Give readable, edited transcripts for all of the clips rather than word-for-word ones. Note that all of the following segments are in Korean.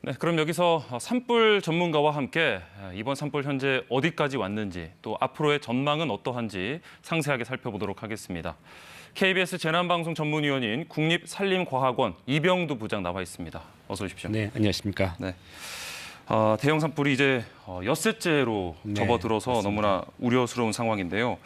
네, 그럼 여기서 산불 전문가와 함께 이번 산불 현재 어디까지 왔는지 또 앞으로의 전망은 어떠한지 상세하게 살펴보도록 하겠습니다. KBS 재난방송 전문위원인 국립산림과학원 이병두 부장 나와 있습니다. 어서 오십시오. 네, 안녕하십니까. 네. 대형 산불이 이제 엿새째로 접어들어서 맞습니다. 너무나 우려스러운 상황인데요.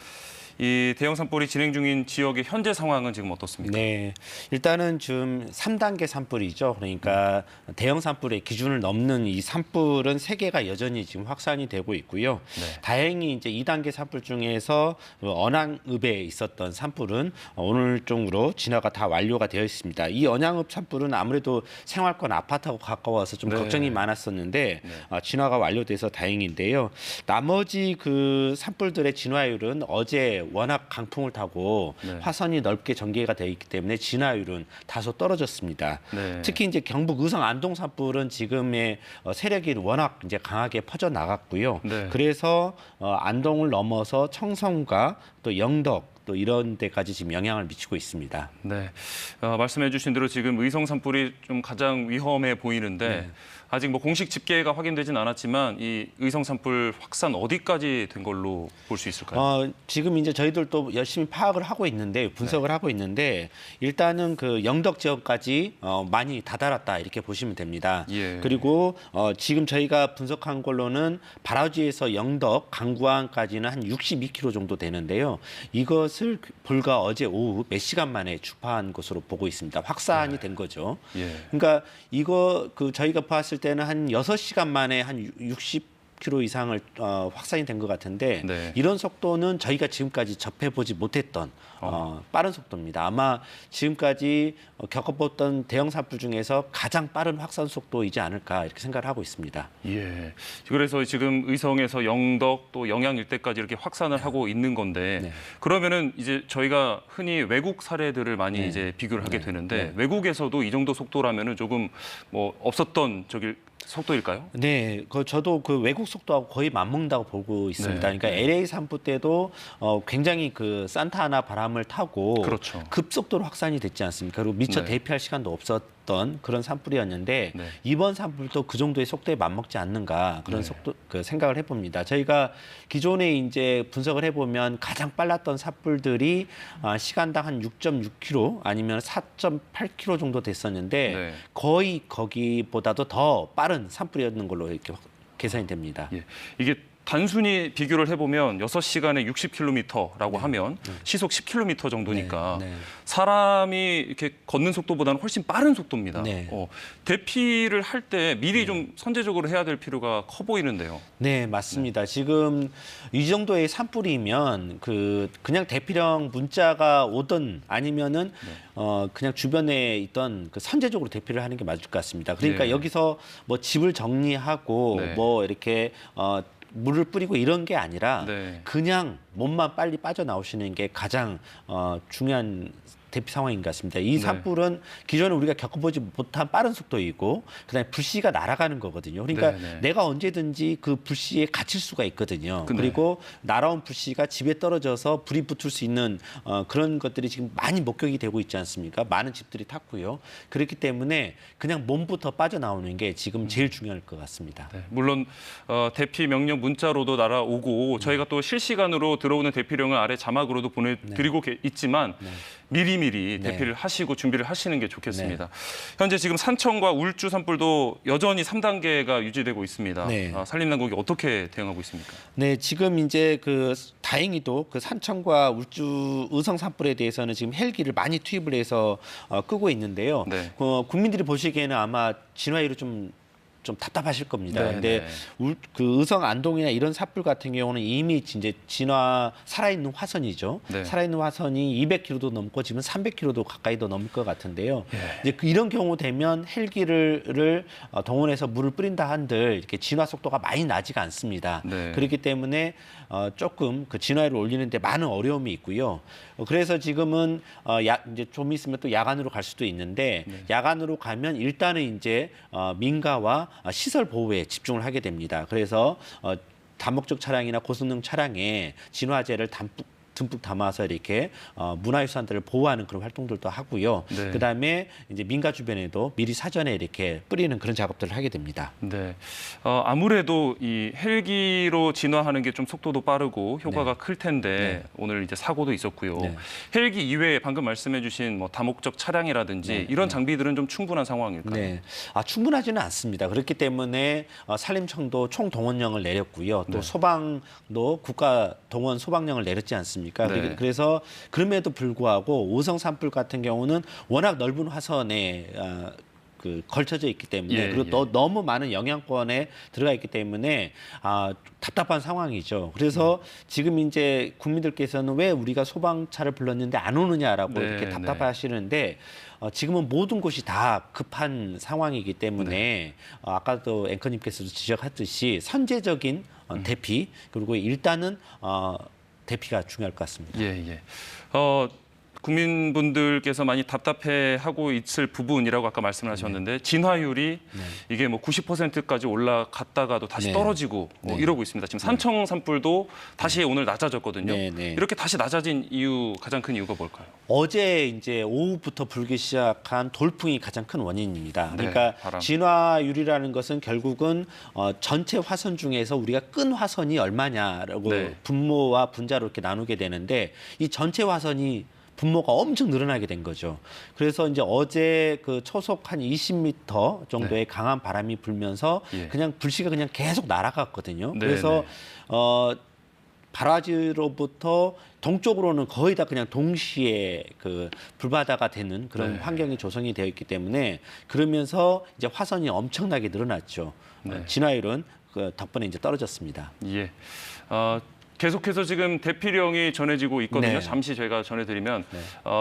이 대형 산불이 진행 중인 지역의 현재 상황은 지금 어떻습니까? 네, 일단은 지금 3단계 산불이죠. 그러니까 대형 산불의 기준을 넘는 이 산불은 세 개가 여전히 지금 확산이 되고 있고요. 네. 다행히 이제 2단계 산불 중에서 언양읍에 있었던 산불은 오늘 중으로 진화가 다 완료가 되어 있습니다. 이 언양읍 산불은 아무래도 생활권 아파트하고 가까워서 좀 네. 걱정이 많았었는데 진화가 완료돼서 다행인데요. 나머지 그 산불들의 진화율은 어제 워낙 강풍을 타고 화선이 넓게 전개가 되어 있기 때문에 진화율은 다소 떨어졌습니다. 네. 특히 이제 경북 의성 안동 산불은 지금의 세력이 워낙 이제 강하게 퍼져 나갔고요. 네. 그래서 안동을 넘어서 청성과 또 영덕 또 이런 데까지 지금 영향을 미치고 있습니다. 네, 말씀해 주신 대로 지금 의성 산불이 좀 가장 위험해 보이는데 아직 뭐 공식 집계가 확인되진 않았지만 이 의성 산불 확산 어디까지 된 걸로 볼 수 있을까요? 지금 이제 저희들도 열심히 파악을 하고 있는데 분석을 하고 있는데 일단은 그 영덕 지역까지 많이 다다랐다 이렇게 보시면 됩니다. 예. 그리고 지금 저희가 분석한 걸로는 발화지에서 영덕, 강구항까지는 한 62km 정도 되는데요. 이것을 불과 어제 오후 몇 시간 만에 주파한 것으로 보고 있습니다. 확산이 된 거죠. 예. 그러니까 이거 그 저희가 봤을 때는 한 6시간 만에 한 60km 이상을 확산이 된 것 같은데 네. 이런 속도는 저희가 지금까지 접해보지 못했던 빠른 속도입니다. 아마 지금까지 겪어봤던 대형 산불 중에서 가장 빠른 확산 속도이지 않을까 이렇게 생각을 하고 있습니다. 예. 그래서 지금 의성에서 영덕 또 영양 일대까지 이렇게 확산을 하고 있는 건데 그러면은 이제 저희가 흔히 외국 사례들을 많이 이제 비교를 하게 되는데 외국에서도 이 정도 속도라면은 조금 뭐 없었던 속도일까요? 네, 저도 그 외국 속도하고 거의 맞먹는다고 보고 있습니다. 그러니까 LA 산불 때도 굉장히 그 산타아나 바람을 타고 그렇죠. 급속도로 확산이 됐지 않습니까? 그리고 미처 대피할 시간도 없었던 그런 산불이었는데 이번 산불도 그 정도의 속도에 맞먹지 않는가 그런 속도 그 생각을 해봅니다. 저희가 기존에 이제 분석을 해보면 가장 빨랐던 산불들이 시간당 한 6.6km 아니면 4.8km 정도 됐었는데 거의 거기보다도 더 빠른 산불이었는 걸로 이렇게 계산이 됩니다. 예. 이게 단순히 비교를 해보면 6시간에 60km라고 하면 시속 10km 정도니까 사람이 이렇게 걷는 속도보다는 훨씬 빠른 속도입니다. 대피를 할 때 미리 좀 선제적으로 해야 될 필요가 커 보이는데요. 네, 맞습니다. 지금 이 정도의 산불이면 그냥 대피령 문자가 오든 아니면은 그냥 주변에 있던 그 선제적으로 대피를 하는 게 맞을 것 같습니다. 그러니까 여기서 뭐 집을 정리하고 뭐 이렇게 물을 뿌리고 이런 게 아니라 그냥 몸만 빨리 빠져나오시는 게 가장 중요한 대피 상황인 것 같습니다. 이 산불은 기존에 우리가 겪어보지 못한 빠른 속도이고 그다음에 불씨가 날아가는 거거든요. 그러니까 내가 언제든지 그 불씨에 갇힐 수가 있거든요. 그리고 날아온 불씨가 집에 떨어져서 불이 붙을 수 있는 그런 것들이 지금 많이 목격이 되고 있지 않습니까? 많은 집들이 탔고요. 그렇기 때문에 그냥 몸부터 빠져나오는 게 지금 제일 중요할 것 같습니다. 물론 대피 명령 문자로도 날아오고 저희가 또 실시간으로 들어오는 대피령을 아래 자막으로도 보내드리고 있지만 미리미리 대피를 하시고 준비를 하시는 게 좋겠습니다. 현재 지금 산청과 울주 산불도 여전히 3단계가 유지되고 있습니다. 산림당국이 어떻게 대응하고 있습니까? 네, 지금 이제 다행히도 그 산청과 울주 의성 산불에 대해서는 지금 헬기를 많이 투입을 해서 끄고 있는데요. 국민들이 보시기에는 아마 진화율이 좀 답답하실 겁니다. 근데 그 의성 안동이나 이런 산불 같은 경우는 이미 이제 살아있는 화선이죠. 살아있는 화선이 200km도 넘고 지금 300km도 가까이도 넘을 것 같은데요. 이제 이런 경우 되면 헬기를 동원해서 물을 뿌린다 한들 이렇게 진화 속도가 많이 나지가 않습니다. 그렇기 때문에 조금 그 진화율을 올리는데 많은 어려움이 있고요. 그래서 지금은 이제 좀 있으면 또 야간으로 갈 수도 있는데 야간으로 가면 일단은 이제 민가와 시설 보호에 집중을 하게 됩니다. 그래서 다목적 차량이나 고성능 차량에 진화제를 듬뿍 담아서 이렇게 문화유산들을 보호하는 그런 활동들도 하고요. 네. 그다음에 이제 민가 주변에도 미리 사전에 이렇게 뿌리는 그런 작업들을 하게 됩니다. 네. 아무래도 이 헬기로 진화하는 게 좀 속도도 빠르고 효과가 클 텐데 오늘 이제 사고도 있었고요. 네. 헬기 이외에 방금 말씀해주신 뭐 다목적 차량이라든지 이런 장비들은 좀 충분한 상황일까요? 네, 충분하지는 않습니다. 그렇기 때문에 산림청도 총동원령을 내렸고요. 또 소방도 국가 동원 소방령을 내렸지 않습니까? 네. 그래서 그럼에도 불구하고 오성 산불 같은 경우는 워낙 넓은 화선에 걸쳐져 있기 때문에 그리고 또 너무 많은 영향권에 들어가 있기 때문에 답답한 상황이죠. 그래서 지금 이제 국민들께서는 왜 우리가 소방차를 불렀는데 안 오느냐라고 이렇게 답답하시는데 지금은 모든 곳이 다 급한 상황이기 때문에 아까도 앵커님께서도 지적했듯이 선제적인 대피 그리고 일단은 대피가 중요할 것 같습니다. 예. 국민분들께서 많이 답답해하고 있을 부분이라고 아까 말씀을 하셨는데 진화율이 이게 뭐 90%까지 올라갔다가도 다시 떨어지고 이러고 있습니다. 지금 산청 산불도 다시 오늘 낮아졌거든요. 이렇게 다시 낮아진 가장 큰 이유가 뭘까요? 어제 이제 오후부터 불기 시작한 돌풍이 가장 큰 원인입니다. 그러니까 바람. 진화율이라는 것은 결국은 전체 화선 중에서 우리가 끈 화선이 얼마냐라고 분모와 분자로 이렇게 나누게 되는데 이 전체 화선이 분모가 엄청 늘어나게 된 거죠. 그래서 이제 어제 그 초속 한 20m 정도의 강한 바람이 불면서 그냥 불씨가 그냥 계속 날아갔거든요. 그래서 바라지로부터 동쪽으로는 거의 다 그냥 동시에 그 불바다가 되는 그런 환경이 조성이 되어 있기 때문에 그러면서 이제 화선이 엄청나게 늘어났죠. 진화율은 그 덕분에 이제 떨어졌습니다. 예. 계속해서 지금 대피령이 전해지고 있거든요. 잠시 저희가 전해드리면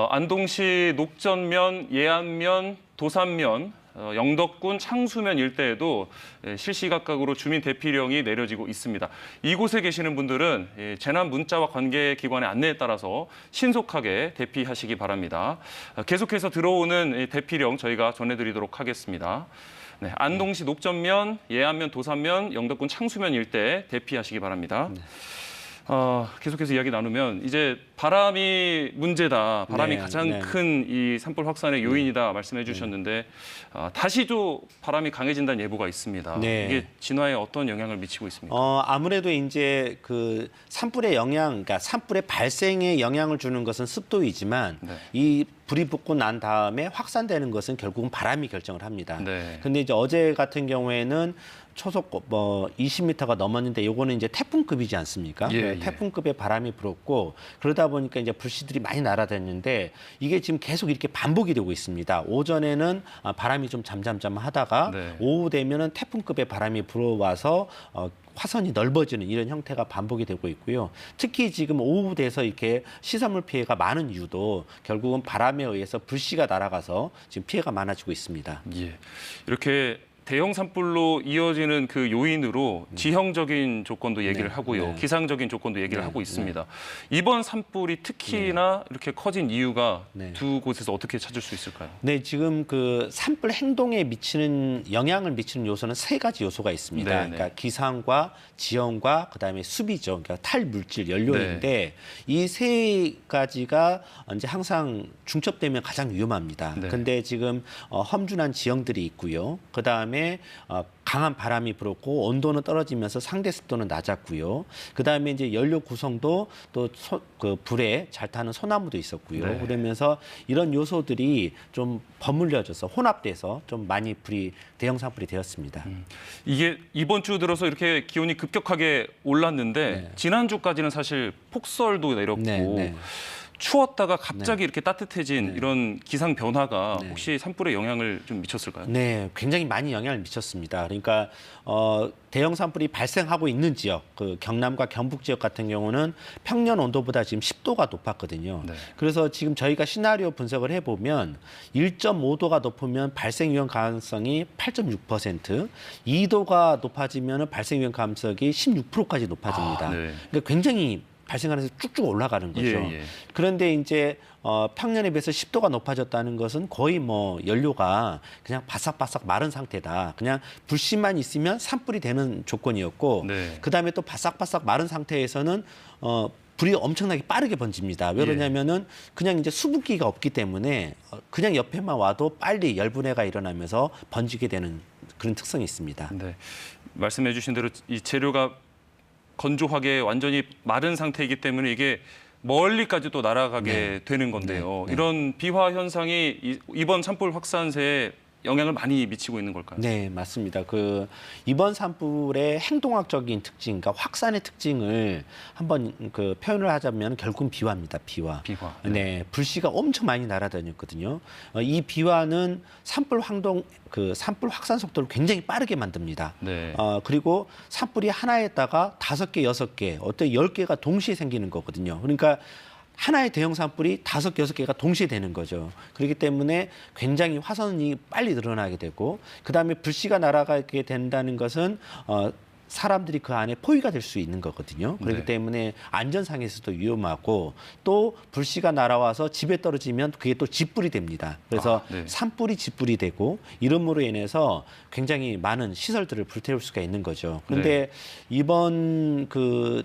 안동시 녹전면, 예안면, 도산면, 영덕군 창수면 일대에도 실시각각으로 주민 대피령이 내려지고 있습니다. 이곳에 계시는 분들은 재난 문자와 관계기관의 안내에 따라서 신속하게 대피하시기 바랍니다. 계속해서 들어오는 대피령 저희가 전해드리도록 하겠습니다. 안동시 녹전면, 예안면, 도산면, 영덕군 창수면 일대 대피하시기 바랍니다. 계속해서 이야기 나누면 이제 바람이 문제다. 바람이 가장 큰 이 산불 확산의 요인이다 말씀해 주셨는데 다시 또 바람이 강해진다는 예보가 있습니다. 이게 진화에 어떤 영향을 미치고 있습니까? 아무래도 이제 그 산불의 영향, 그러니까 산불의 발생에 영향을 주는 것은 습도이지만 이 불이 붙고 난 다음에 확산되는 것은 결국은 바람이 결정을 합니다. 근데 이제 어제 같은 경우에는 초속 20m가 넘었는데 요거는 이제 태풍급이지 않습니까? 태풍급의 바람이 불었고 그러다 보니까 이제 불씨들이 많이 날아다녔는데 이게 지금 계속 이렇게 반복이 되고 있습니다. 오전에는 바람이 좀 잠잠하다가 오후 되면은 태풍급의 바람이 불어와서 화선이 넓어지는 이런 형태가 반복이 되고 있고요. 특히 지금 오후 돼서 이렇게 시설물 피해가 많은 이유도 결국은 바람에 의해서 불씨가 날아가서 지금 피해가 많아지고 있습니다. 이렇게 대형 산불로 이어지는 그 요인으로 지형적인 조건도 얘기를 하고요. 기상적인 조건도 얘기를 하고 있습니다. 이번 산불이 특히나 이렇게 커진 이유가 두 곳에서 어떻게 찾을 수 있을까요? 지금 그 산불 행동에 미치는 영향을 미치는 요소는 세 가지 요소가 있습니다. 그러니까 기상과 지형과 그다음에 수비죠. 그러니까 탈물질 연료인데 이 세 가지가 이제 항상 중첩되면 가장 위험합니다. 근데 지금 험준한 지형들이 있고요. 그다음에 강한 바람이 불었고 온도는 떨어지면서 상대 습도는 낮았고요. 그다음에 이제 연료 구성도 또 그 불에 잘 타는 소나무도 있었고요. 그러면서 이런 요소들이 좀 버물려져서 혼합돼서 좀 많이 대형 산불이 되었습니다. 이게 이번 주 들어서 이렇게 기온이 급격하게 올랐는데 지난주까지는 사실 폭설도 내렸고 추웠다가 갑자기 이렇게 따뜻해진 이런 기상 변화가 혹시 산불에 영향을 좀 미쳤을까요? 굉장히 많이 영향을 미쳤습니다. 그러니까 대형 산불이 발생하고 있는 지역, 그 경남과 경북 지역 같은 경우는 평년 온도보다 지금 10도가 높았거든요. 그래서 지금 저희가 시나리오 분석을 해보면 1.5도가 높으면 발생 위험 가능성이 8.6%, 2도가 높아지면 발생 위험 가능성이 16%까지 높아집니다. 그러니까 굉장히 발생하면서 쭉쭉 올라가는 거죠. 그런데 이제 평년에 비해서 10도가 높아졌다는 것은 거의 뭐 연료가 그냥 바삭바삭 마른 상태다. 그냥 불씨만 있으면 산불이 되는 조건이었고 그다음에 또 바삭바삭 마른 상태에서는 불이 엄청나게 빠르게 번집니다. 왜 그러냐면은 그냥 이제 수분기가 없기 때문에 그냥 옆에만 와도 빨리 열분해가 일어나면서 번지게 되는 그런 특성이 있습니다. 네. 말씀해 주신 대로 이 재료가 건조하게 완전히 마른 상태이기 때문에 이게 멀리까지 또 날아가게 되는 건데요. 이런 비화 현상이 이번 산불 확산세에 영향을 많이 미치고 있는 걸까요? 네, 맞습니다. 이번 산불의 행동학적인 특징, 그러니까 확산의 특징을 한번 표현을 하자면 결국은 비화입니다. 비화. 비화. 네, 불씨가 엄청 많이 날아다녔거든요. 이 비화는 산불 확산 속도를 굉장히 빠르게 만듭니다. 네. 그리고 산불이 하나에다가 5개, 6개, 어떤 10개가 동시에 생기는 거거든요. 그러니까 하나의 대형 산불이 5, 6개가 동시에 되는 거죠. 그렇기 때문에 굉장히 화선이 빨리 늘어나게 되고 그다음에 불씨가 날아가게 된다는 것은 사람들이 그 안에 포위가 될 수 있는 거거든요. 그렇기 때문에 안전상에서도 위험하고 또 불씨가 날아와서 집에 떨어지면 그게 또 집불이 됩니다. 그래서 산불이 집불이 되고 이름으로 인해서 굉장히 많은 시설들을 불태울 수가 있는 거죠. 그런데 이번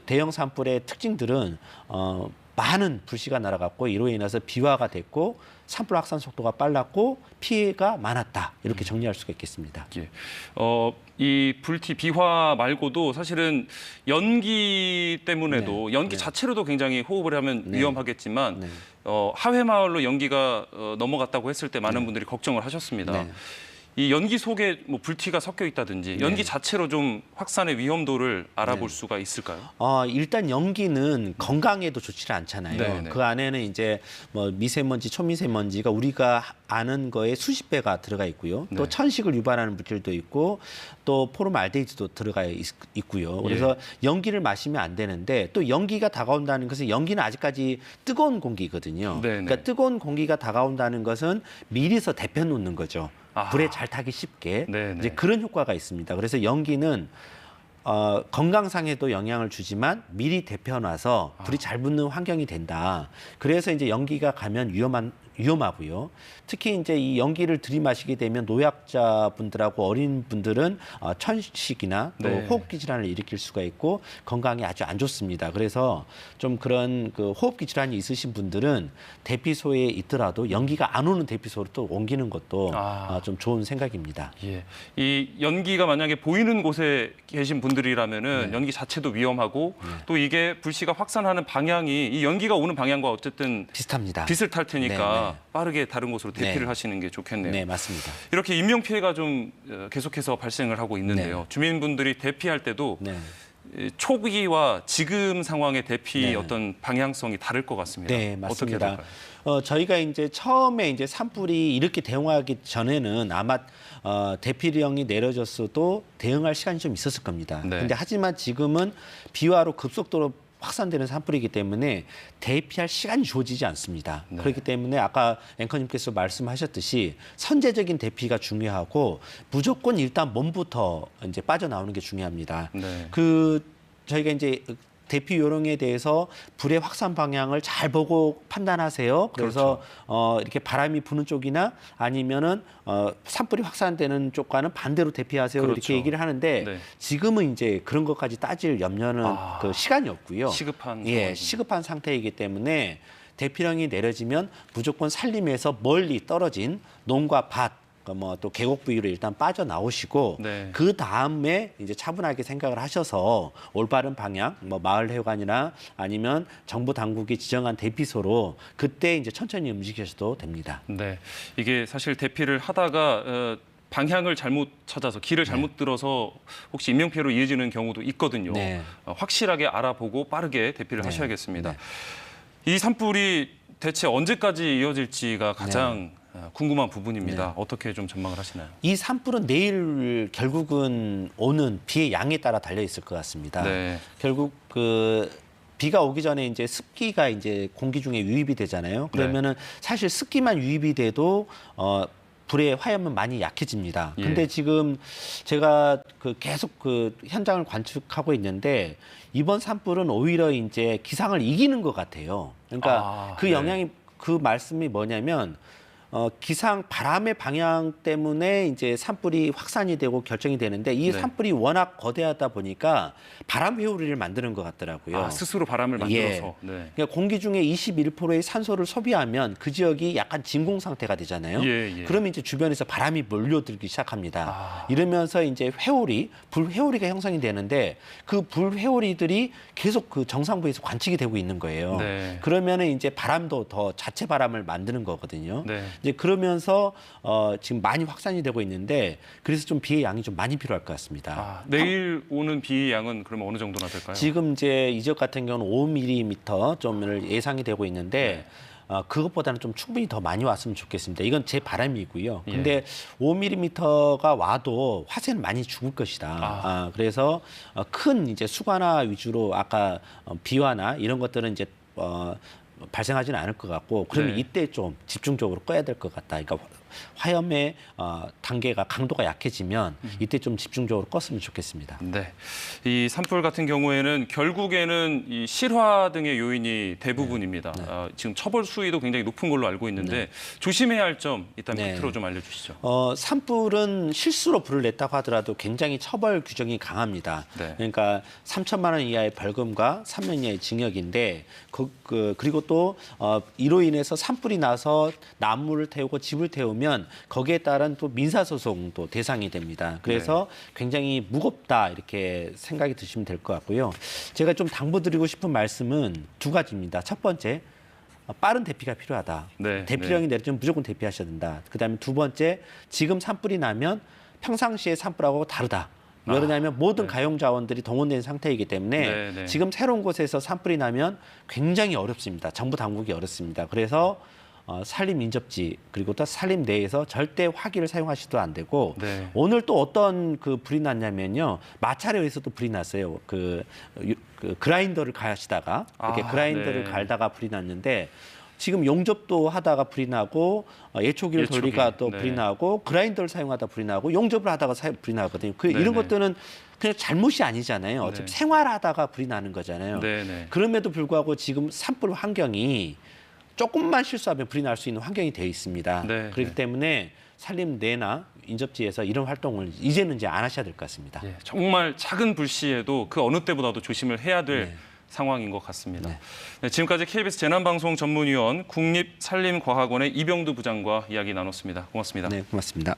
대형 산불의 특징들은 많은 불씨가 날아갔고 이로 인해서 비화가 됐고 산불 확산 속도가 빨랐고 피해가 많았다. 이렇게 정리할 수가 있겠습니다. 예. 이 비화 말고도 사실은 연기 때문에도 연기 자체로도 굉장히 호흡을 하면 위험하겠지만 하회 마을로 연기가 넘어갔다고 했을 때 많은 분들이 걱정을 하셨습니다. 이 연기 속에 뭐 불티가 섞여 있다든지 연기 자체로 좀 확산의 위험도를 알아볼 수가 있을까요? 일단 연기는 건강에도 좋지는 않잖아요. 그 안에는 이제 뭐 미세먼지, 초미세먼지가 우리가 아는 거에 수십 배가 들어가 있고요. 또 천식을 유발하는 물질도 있고 또 포름알데히드도 들어가 있고요. 그래서 연기를 마시면 안 되는데 또 연기가 다가온다는 것은 연기는 아직까지 뜨거운 공기거든요. 그러니까 뜨거운 공기가 다가온다는 것은 미리서 데펴 놓는 거죠. 불에 잘 타기 쉽게 이제 그런 효과가 있습니다. 그래서 연기는 건강상에도 영향을 주지만 미리 데펴놔서 불이 잘 붙는 환경이 된다. 그래서 이제 연기가 가면 위험하고요. 특히 이제 이 연기를 들이마시게 되면 노약자분들하고 어린 분들은 천식이나 또 호흡기 질환을 일으킬 수가 있고 건강에 아주 안 좋습니다. 그래서 좀 그런 호흡기 질환이 있으신 분들은 대피소에 있더라도 연기가 안 오는 대피소로 또 옮기는 것도 좀 좋은 생각입니다. 예. 이 연기가 만약에 보이는 곳에 계신 분들이라면은 연기 자체도 위험하고 또 이게 불씨가 확산하는 방향이 이 연기가 오는 방향과 어쨌든 비슷합니다. 빛을 탈 테니까 빠르게 다른 곳으로 대피를 하시는 게 좋겠네요. 네, 맞습니다. 이렇게 인명 피해가 좀 계속해서 발생을 하고 있는데요. 주민분들이 대피할 때도 초기와 지금 상황의 대피 어떤 방향성이 다를 것 같습니다. 네, 맞습니다. 어떻게 될까요? 저희가 이제 처음에 이제 산불이 이렇게 대응하기 전에는 아마 대피령이 내려졌어도 대응할 시간이 좀 있었을 겁니다. 근데 하지만 지금은 비화로 급속도로 확산되는 산불이기 때문에 대피할 시간이 주어지지 않습니다. 그렇기 때문에 아까 앵커님께서 말씀하셨듯이 선제적인 대피가 중요하고 무조건 일단 몸부터 이제 빠져나오는 게 중요합니다. 저희가 이제 대피 요령에 대해서 불의 확산 방향을 잘 보고 판단하세요. 그래서 이렇게 바람이 부는 쪽이나 아니면은 산불이 확산되는 쪽과는 반대로 대피하세요. 이렇게 얘기를 하는데 지금은 이제 그런 것까지 따질 염려는 시간이 없고요. 시급한 상태이기 때문에 대피령이 내려지면 무조건 산림에서 멀리 떨어진 농과 밭 뭐 또 계곡 부위로 일단 빠져나오시고 그 다음에 이제 차분하게 생각을 하셔서 올바른 방향, 뭐 마을회관이나 아니면 정부 당국이 지정한 대피소로 그때 이제 천천히 움직이셔도 됩니다. 네, 이게 사실 대피를 하다가 방향을 잘못 찾아서 길을 잘못 들어서 혹시 인명피해로 이어지는 경우도 있거든요. 확실하게 알아보고 빠르게 대피를 하셔야겠습니다. 이 산불이 대체 언제까지 이어질지가 가장 궁금한 부분입니다. 어떻게 좀 전망을 하시나요? 이 산불은 내일 결국은 오는 비의 양에 따라 달려 있을 것 같습니다. 결국 비가 오기 전에 이제 습기가 이제 공기 중에 유입이 되잖아요. 그러면은 사실 습기만 유입이 돼도 불의 화염은 많이 약해집니다. 근데 지금 제가 계속 현장을 관측하고 있는데 이번 산불은 오히려 이제 기상을 이기는 것 같아요. 그러니까 영향이 말씀이 뭐냐면 기상 바람의 방향 때문에 이제 산불이 확산이 되고 결정이 되는데 이 네. 산불이 워낙 거대하다 보니까 바람 회오리를 만드는 것 같더라고요. 아, 스스로 바람을 만들어서. 예. 네. 그러니까 공기 중에 21%의 산소를 소비하면 그 지역이 약간 진공 상태가 되잖아요. 예. 그러면 이제 주변에서 바람이 몰려들기 시작합니다. 아. 이러면서 이제 회오리, 불 회오리가 형성이 되는데 그 불 회오리들이 계속 그 정상부에서 관측이 되고 있는 거예요. 네. 그러면은 이제 바람도 더 자체 바람을 만드는 거거든요. 네. 이제 그러면서 지금 많이 확산이 되고 있는데 그래서 좀 비의 양이 좀 많이 필요할 것 같습니다. 아, 내일 오는 비 양은 그러면 어느 정도나 될까요? 지금 이제 이 지역 같은 경우는 5mm 좀을 예상이 되고 있는데 그것보다는 좀 충분히 더 많이 왔으면 좋겠습니다. 이건 제 바람이고요. 근데 5mm가 와도 화재는 많이 죽을 것이다. 그래서 큰 이제 수관화 위주로 아까 비화나 이런 것들은 이제 발생하지는 않을 것 같고 그러면 네. 이때 좀 집중적으로 꺼야 될 것 같다. 그러니까 화염의 단계가 강도가 약해지면 이때 좀 집중적으로 껐으면 좋겠습니다. 네, 이 산불 같은 경우에는 결국에는 이 실화 등의 요인이 대부분입니다. 지금 처벌 수위도 굉장히 높은 걸로 알고 있는데 조심해야 할 점 있다면 네. 팩트로 좀 알려주시죠. 산불은 실수로 불을 냈다고 하더라도 굉장히 처벌 규정이 강합니다. 네. 그러니까 3천만 원 이하의 벌금과 3년 이하의 징역인데 그리고 또 이로 인해서 산불이 나서 나무를 태우고 집을 태우면 거기에 따른 또 민사소송도 대상이 됩니다. 그래서 굉장히 무겁다 이렇게 생각이 드시면 될 것 같고요. 제가 좀 당부드리고 싶은 말씀은 두 가지입니다. 첫 번째, 빠른 대피가 필요하다. 네, 대피령이 내려지면 무조건 대피하셔야 된다. 그다음에 두 번째, 지금 산불이 나면 평상시에 산불하고 다르다. 왜 그러냐면 모든 가용 자원들이 동원된 상태이기 때문에 지금 새로운 곳에서 산불이 나면 굉장히 어렵습니다. 정부 당국이 어렵습니다. 그래서 산림 인접지 그리고 또 산림 내에서 절대 화기를 사용하시도 안 되고 오늘 또 어떤 그 불이 났냐면요 마찰에 의해서도 불이 났어요. 그 그라인더를 가시다가 이렇게 그라인더를 갈다가 불이 났는데 지금 용접도 하다가 불이 나고 예초기를 돌리다가 또 불이 나고 그라인더를 사용하다 불이 나고 용접을 하다가 불이 나거든요. 이런 것들은 그냥 잘못이 아니잖아요. 어차피 생활하다가 불이 나는 거잖아요. 그럼에도 불구하고 지금 산불 환경이 조금만 실수하면 불이 날 수 있는 환경이 되어 있습니다. 그렇기 때문에 산림 내나 인접지에서 이런 활동을 이제는 이제 안 하셔야 될 것 같습니다. 정말 작은 불씨에도 그 어느 때보다도 조심을 해야 될 상황인 것 같습니다. 지금까지 KBS 재난방송 전문위원 국립산림과학원의 이병두 부장과 이야기 나눴습니다. 고맙습니다. 네, 고맙습니다.